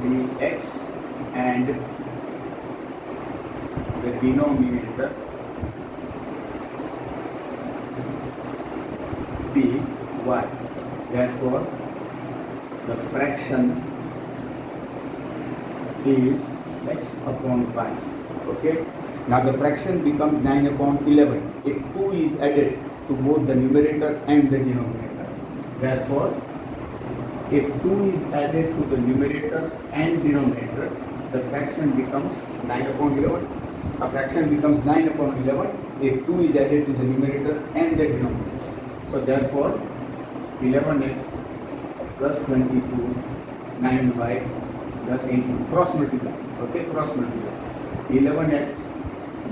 dx and the denominator dy. Therefore, the fraction is x upon y. Okay. Now the fraction becomes 9 upon 11 if 2 is added to both the numerator and the denominator. Therefore, if 2 is added to the numerator and denominator, the fraction becomes 9 upon 11. A fraction becomes 9 upon 11 if 2 is added to the numerator and the denominator. So therefore, 11x plus 22, 9y plus 18. Cross multiply. Okay, cross multiply. 11x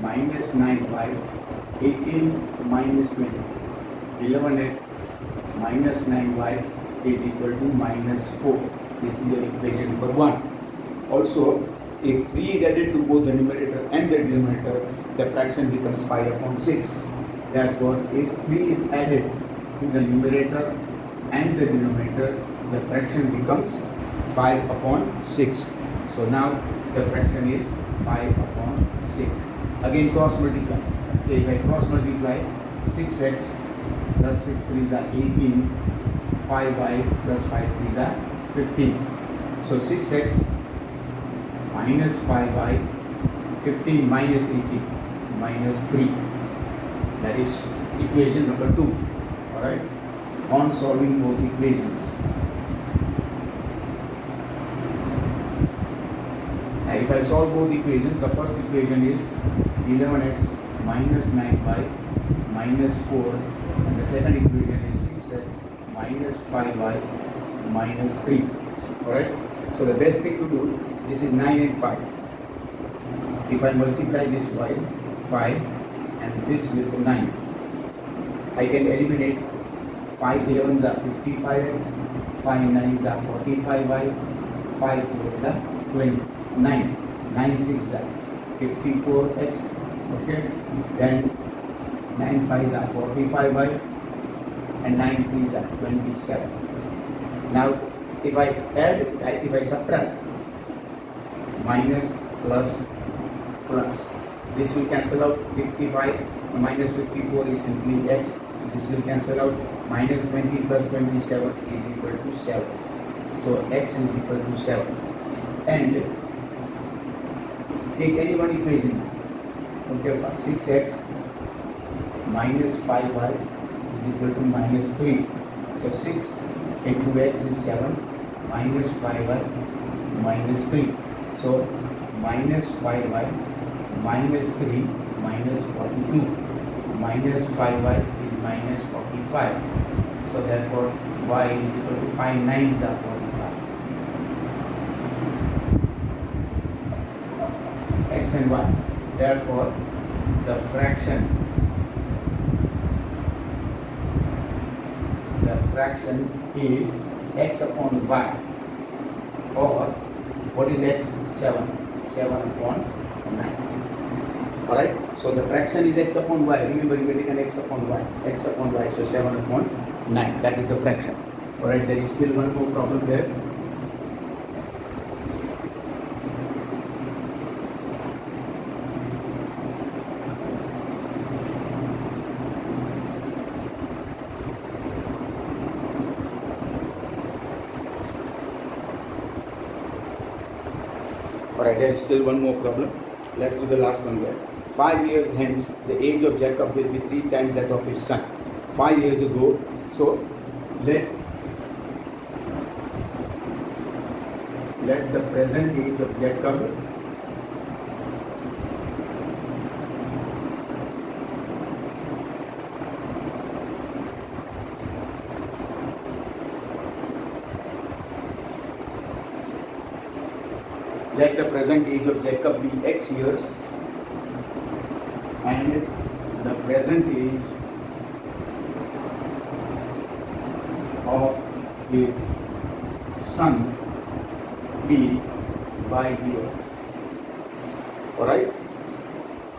minus 9y, 18 minus 20. 11x minus 9y is equal to minus 4. This is your equation number 1. Also, if 3 is added to both the numerator and the denominator, the fraction becomes 5 upon 6. Therefore, if 3 is added to the numerator and the denominator, the fraction becomes 5 upon 6. So now the fraction is 5 upon 6. Again cross multiply. Okay, if I cross multiply, 6x plus 6 3s are 18, 5y plus 5 3s are 15. So 6x minus 5y, 15 minus 18, minus 3. That is equation number 2. Alright? On solving both equations. Now if I solve both equations, the first equation is 11x minus 9y minus 4, and the second equation is 6x minus 5y minus 3. Alright? So the best thing to do, this is 9 and 5. If I multiply this by 5 and this with 9, I can eliminate 5 11s are 55x, 5 9s are 45y, 5 4s are 29, 9 6s are 54x, okay, then 9 5s are 45y, and 9 3s are 27. Now if I add, if I subtract, minus plus plus, this will cancel out. 55 minus 54 is simply x. This will cancel out. Minus 20 plus 27 is equal to 7. So x is equal to 7. And take any one equation. Okay, 6x minus 5y is equal to minus 3. So 6 into x is 7, minus 5y minus 3. So minus 5y minus 3 minus 42. Minus 5y is minus 45. So therefore y is equal to 5 9s are 45. X and y. Therefore the fraction is x upon y, or what is x? 7 upon 9. Alright, so the fraction is x upon y. Remember, you will take an x upon y, so 7 upon 9. That is the fraction. Alright, there is still one more problem there. Alright, there is still one more problem. Let's do the last one there. 5 years hence, the age of Jacob will be 3 times that of his son. 5 years ago, so let the present age of Jacob be x years, and the present age of his son be 5 years. Alright?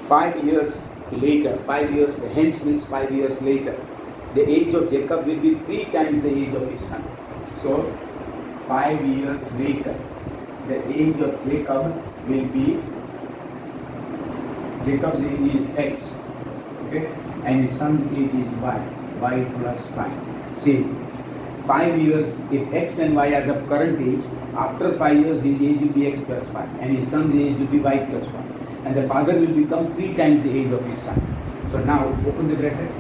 5 years later, 5 years hence means 5 years later, the age of Jacob will be 3 times the age of his son. So 5 years later, the age of Jacob will be, Jacob's age is X, okay, and his son's age is Y plus 5. See, 5 years, if X and Y are the current age, after 5 years his age will be X plus 5 and his son's age will be Y plus 1. And the father will become 3 times the age of his son. So now open the bracket,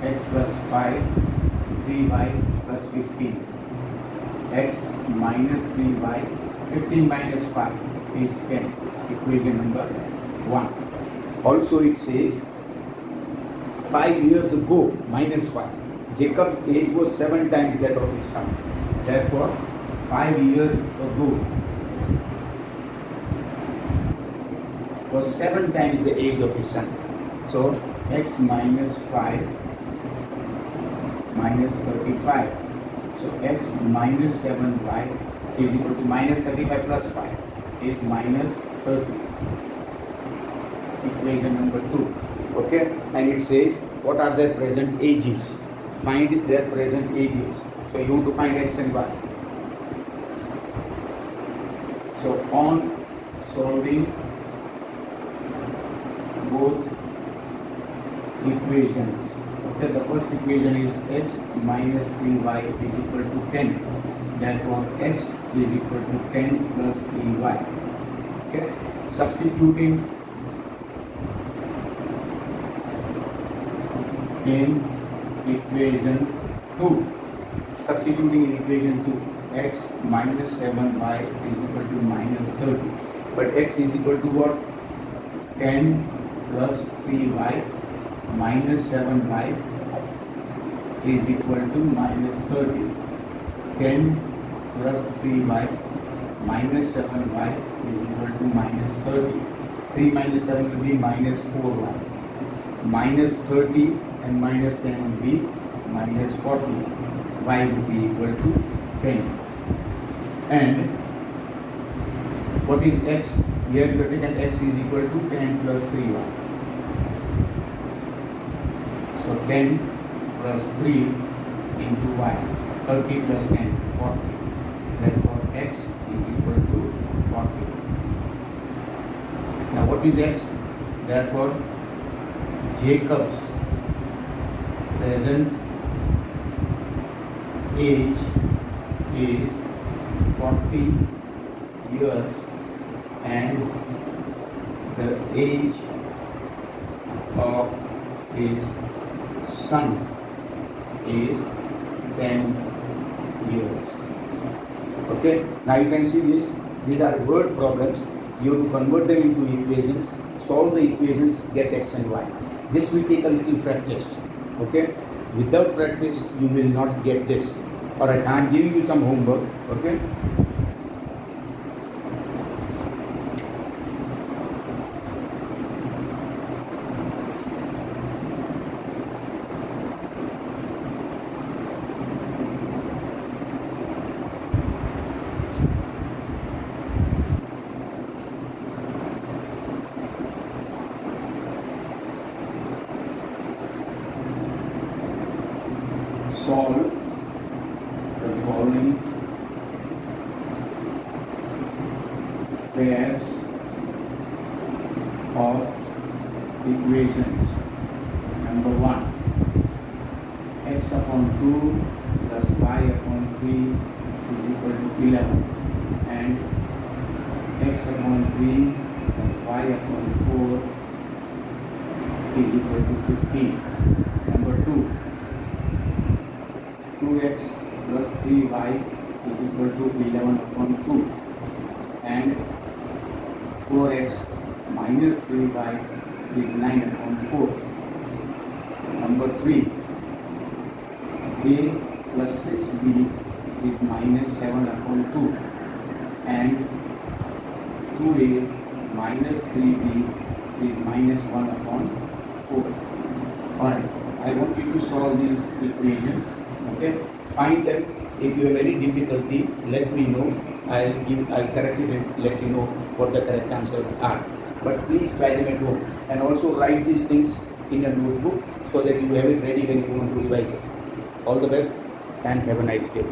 X plus 5, 3Y plus 15. X minus 3Y, 15 minus 5 is 10. Equation number 1. Also it says 5 years ago minus 5. Jacob's age was 7 times that of his son. Therefore, 5 years ago was 7 times the age of his son. So, X minus 5 minus 35. So, X minus 7Y is equal to minus 35 plus 5 is minus 30. Equation number 2. Okay, and it says what are their present ages? Find their present ages. So you have to find X and Y. So on solving both equations, okay, the first equation is X minus 3Y is equal to 10. Therefore X is equal to 10 plus 3Y. Okay, substituting in equation 2. Substituting in equation 2, X minus 7Y is equal to minus 30. But X is equal to what? 10 plus 3Y minus 7Y is equal to minus 30. 10 plus 3Y minus 7Y is equal to minus 30. 3 minus 7 will be minus 4Y. Minus 30 and minus 10 will be minus 40. Y will be equal to 10. And what is X? Here you have taken X is equal to 10 plus 3Y. So 10 plus 3 into Y. 30 plus 10, 40. Therefore X is equal to 40. Now what is X? Therefore Jacob's present age is 40 years and the age of his son is 10 years. Okay, now you can see this. These are word problems. You have to convert them into equations, solve the equations, get X and Y. This will take a little practice. Okay, without practice you will not get this. Alright, I am giving you some homework. Okay, solve the following pairs of equations. Number 1, x upon 2 plus y upon 3 is equal to 11 and x upon 3 plus y upon 4 is equal to 15. Number 2, 2x plus 3y is equal to 11 upon 2 and 4x minus 3y is 9 upon 4. Number 3, a plus 6b is minus 7 upon 2 and 2a minus 3b is minus 1 upon 4. Alright, I want you to solve these equations. Okay, find them. If you have any difficulty, let me know. I'll correct it and let you know what the correct answers are. But please try them at home and also write these things in a notebook so that you have it ready when you want to revise it. All the best and have a nice day.